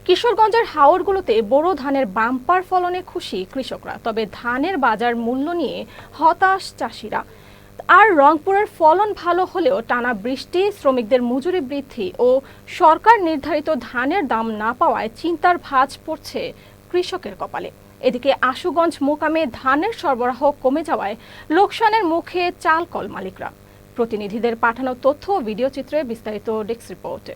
কিশোরগঞ্জের হাওরগুলোতে বোরো ধানের বাম্পার ফলনে খুশি কৃষকরা, তবে ধানের বাজার মূল্য নিয়ে হতাশ চাষিরা। আর রংপুরের ফলন ভালো হলেও টানা বৃষ্টি, শ্রমিকদের মজুরি বৃদ্ধি ও সরকার নির্ধারিত ধানের দাম না পাওয়ায় চিন্তার ভাঁজ পড়ছে কৃষকের কপালে। এদিকে আশুগঞ্জ মোকামে ধানের সরবরাহ কমে যাওয়ায় লোকসানের মুখে চাল কল মালিকরা। প্রতিনিধিদের পাঠানো তথ্য ও ভিডিও চিত্রে বিস্তারিত ডেস্ক রিপোর্টে।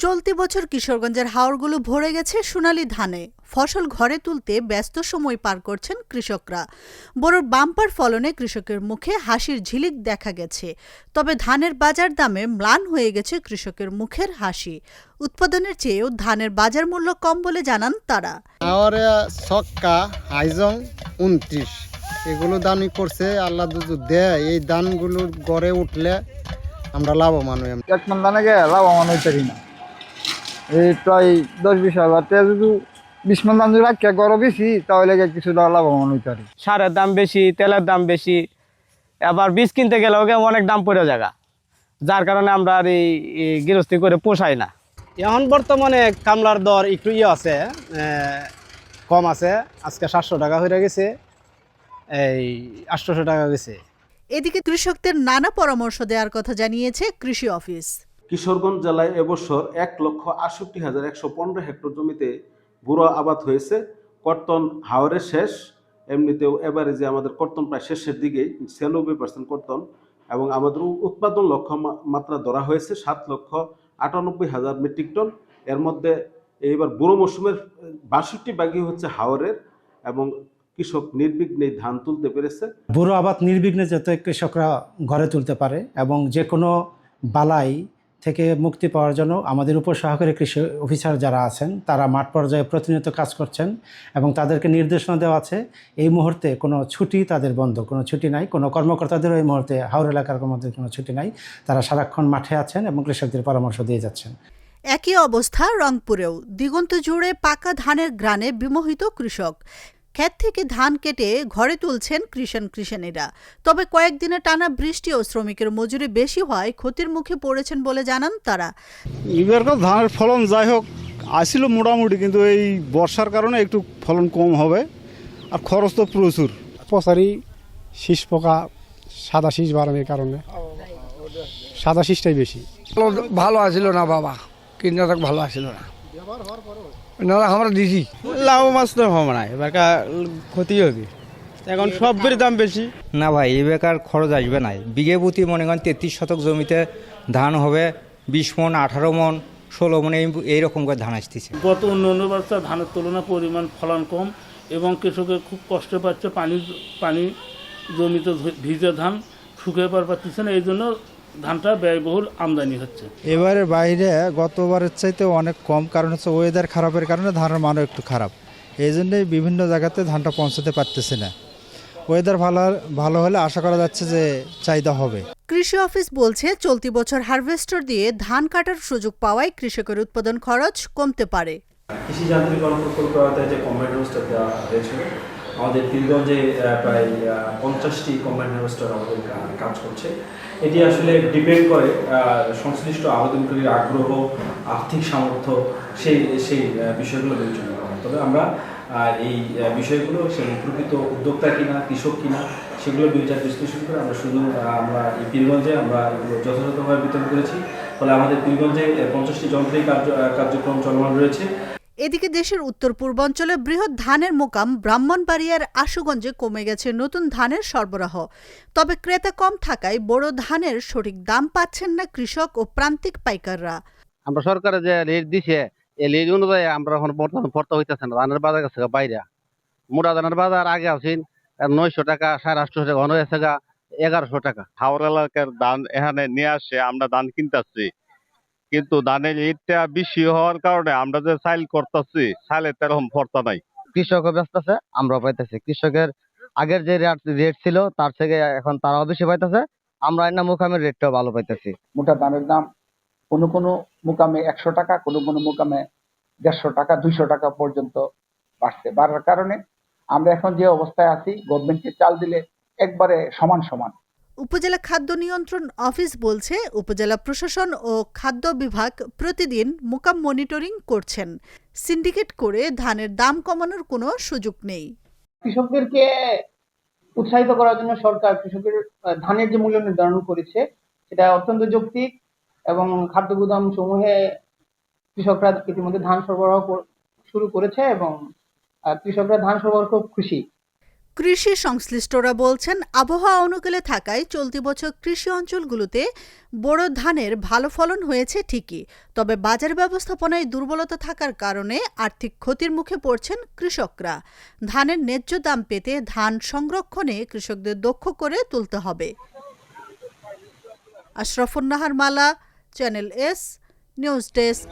চলতি বছর কিশোরগঞ্জের হাওরগুলো ভরে গেছে সোনালী ধানে। ফসল ঘরে তুলতে ব্যস্ত সময় পার করছেন কৃষকরা। বোরোর বাম্পার ফলনে কৃষকের মুখে হাসির ঝিলিক দেখা গেছে, তবে ধানের বাজার দামে ম্লান হয়ে গেছে কৃষকের মুখের হাসি। উৎপাদনের চেয়েও ধানের বাজার মূল্য কম বলে জানান তারা। হাওরে ছক্কা, হাইজং 29 এগুলো দানই করছে আল্লাহ দেয়। এই ধানগুলো গড়ে উঠলে আমরা লাভবান হই। এক মান দানে গে লাভবান হইতে না, এই প্রায় 10-20 হাজার টাকা যদি 20 মান ধান যদি রাখিয়া গড় বেশি, তাহলে কিছুটা লাভবান হইতে পারি। সারের দাম বেশি, তেলের দাম বেশি, আবার বীজ কিনতে গেলেও অনেক দাম পড়ে জায়গা, যার কারণে আমরা আর এই গৃহস্থী করে পোষাই না। এখন বর্তমানে কামলার দর একটু আছে, কম আছে। আজকে 700 টাকা হয়ে গেছে, এই 800 টাকা গেছে। এদিকে কৃষকদের নানা পরামর্শ দেওয়ার কথা জানিয়েছে কৃষি অফিস। কিশোরগঞ্জ জেলায় এবছর 1,68,115 হেক্টর জমিতে বুড়ো আবাদ হয়েছে। কর্তন হাওরের শেষ, এমনিতেও এভারেজে আমাদের কর্তন প্রায় শেষের দিকেই, 96% কর্তন, এবং আমাদের উৎপাদন লক্ষ্যমাত্রা ধরা হয়েছে 7,98,000 মেট্রিক টন। এর মধ্যে এইবার বুড়ো মৌসুমের 62 ভাগই হচ্ছে হাওরের, এবং কৃষক নির্বিঘ্নে ধান তুলতে পেরেছে। বুড়ো আবাদ নির্বিঘ্নে যাতে কৃষকরা ঘরে তুলতে পারে এবং যে কোনো বালাই থেকে মুক্তি পাওয়ার জন্য আমাদের উপসহকারী কৃষি অফিসার যারা আছেন তারা মাঠ পর্যায়ে প্রতিনিয়ত কাজ করছেন এবং তাদেরকে নির্দেশনা দেওয়া আছে। এই মুহূর্তে কোনো ছুটি তাদের বন্ধ, কোনো ছুটি নাই, কোনো কর্মকর্তাদেরও এই মুহূর্তে হাওর এলাকার মধ্যে কোনো ছুটি নাই। তারা সারাক্ষণ মাঠে আছেন এবং কৃষকদের পরামর্শ দিয়ে যাচ্ছেন। একই অবস্থা রংপুরেও। দিগন্ত জুড়ে পাকা ধানের গ্রানে বিমোহিত কৃষক। ক্ষেত থেকে ধান কেটে ঘরে তুলছেন কৃষাণীরা। তবে কয়েকদিনে টানা বৃষ্টি ও শ্রমিকের মজুরি বেশি হওয়ায় ক্ষতির মুখে পড়েছেন বলে জানান তারা। এবারকার ধানের ফলন যাই হোক আসছিল মোটামুটি, কিন্তু এই বর্ষার কারণে একটু ফলন কম হবে, আর খরচ তো প্রচুর। পচারি শীষ পোকা, সাদা শীষ বাড়ানোর কারণে সাদা শীষটাই বেশি। ভালো আসছিল না বাবা, কীটনাশক ভালো আসছিল না, আমরা দিছি। লাভ মাছ তো হবে না, এবার ক্ষতি হবে। এখন সবের দাম বেশি না ভাই, এবার খরচ আসবে না। বিঘে প্রতি মনে করেন 33 শতক জমিতে ধান হবে 20 মন, 18 মন, 16 মন এইরকম করে ধান আসতেছে। গত অন্যান্য বছর ধানের তুলনায় পরিমাণ ফলন কম এবং কৃষকের খুব কষ্ট পাচ্ছে। পানি জমিতে ভিজে ধান শুকিয়ে পারছে না, এই জন্য ধানটা ব্যয়বহুল আমদানি হচ্ছে। এবারে বাইরে গতবারের চাইতে অনেক কম, কারণ হচ্ছে ওয়েদার খারাপের কারণে ধানের মানও একটু খারাপ। এই জন্যই বিভিন্ন জায়গাতে ধানটা পৌঁছাতে পারতেছে না। ওয়েদার ভালো হলে আশা করা যাচ্ছে যে চাহিদা হবে। কৃষি অফিস বলছে চলতি বছর হারভেস্টার দিয়ে ধান কাটার সুযোগ পাওয়ায় কৃষকের উৎপাদন খরচ কমতে পারে। কৃষি যান্ত্রিকরণ প্রকল্প যে কম্বাইন্ড হারভেস্টার দেওয়া হয়েছিল, আমাদের পীরগঞ্জে প্রায় 50টি কম্বাইন্ড হারভেস্টার আমাদের কাজ করছে। এটি আসলে ডিপেন্ড করে সংশ্লিষ্ট আবেদনকারীর আগ্রহ, আর্থিক সামর্থ্য, সেই বিষয়গুলো বিবেচনা করা। তবে আমরা এই বিষয়গুলো সে প্রকৃত উদ্যোক্তা কিনা, কৃষক কিনা, সেগুলো বিচার বিশ্লেষণ করে আমরা এই পীরগঞ্জে আমরা এগুলো যথাযথভাবে বিতরণ করেছি। ফলে আমাদের পীরগঞ্জে 50টি যন্ত্রেই কার্যক্রম চলমান রয়েছে। এদিকে দেশের উত্তর পূর্বাঞ্চলে বৃহৎ ধানের মোকাম ব্রাহ্মণবাড়িয়ার আশুগঞ্জে কমে গেছে নতুন ধানের সরবরাহ। তবে ক্রেতা কম থাকায় বড় ধানের সঠিক দাম পাচ্ছেন না কৃষক ও প্রান্তিক পাইকাররা। আমরা সরকারে যে রেট দিছে, এই রেট অনুযায়ী আমরা এখন পড়তে হইতেছে না। ধানের বাজার কাছে বাইরে মোটা ধানের বাজার আগে আছেন 900 টাকা, 850 টাকা, ঘন হয়েছে 1100 টাকা। হাওড় এলাকার ধান এখানে নিয়ে আসে, আমরা ধান কিনতেছি, কিন্তু ধানের রেটটা বেশি হওয়ার কারণে আমরা যে সাইল করতেছি, সাইলের তেরকম ফর্তা নাই। কৃষকও ব্যস্ত আছে, আমরাও পাইতেছি। কৃষকের আগের যে রেট ছিল তার থেকে এখন তারাও বেশি পাইতেছে। আমরা এর মুকামের রেটটাও ভালো পাইতেছি। মোটা ধানের দাম কোনো মুকামে 100 টাকা, কোনো মুকামে 150 টাকা, 200 টাকা পর্যন্ত বাড়ার কারণে আমরা এখন যে অবস্থায় আছি, গভর্নমেন্টকে চাল দিলে একবারে সমান। উপজেলা খাদ্য নিয়ন্ত্রণ অফিস বলছে, উপজেলা প্রশাসন ও খাদ্য বিভাগ প্রতিদিন মোকাম মনিটরিং করছেন। সিন্ডিকেট করে ধানের দাম কমানোর কোনো সুযোগ নেই। কৃষকদেরকে উৎসাহিত করার জন্য সরকার কৃষকের ধানের যে মূল্য নির্ধারণ করেছে সেটা অত্যন্ত যৌক্তিক এবং খাদ্য গুদাম সমূহে কৃষকরা ইতিমধ্যে ধান সরবরাহ শুরু করেছে এবং কৃষকরা ধান সরবরাহ খুব খুশি। কৃষি সংশ্লিষ্টরা বলছেন, আবহাওয়া অনুকূলে থাকায় চলতি বছর কৃষি অঞ্চলগুলোতে বোরো ধানের ভালো ফলন হয়েছে ঠিকই, তবে বাজার ব্যবস্থাপনায় দুর্বলতা থাকার কারণে আর্থিক ক্ষতির মুখে পড়ছেন কৃষকরা। ধানের ন্যায্য দাম পেতে ধান সংরক্ষণে কৃষকদের দক্ষ করে তুলতে হবে। আশরাফুন নাহার মালা, চ্যানেল এস, নিউজ ডেস্ক।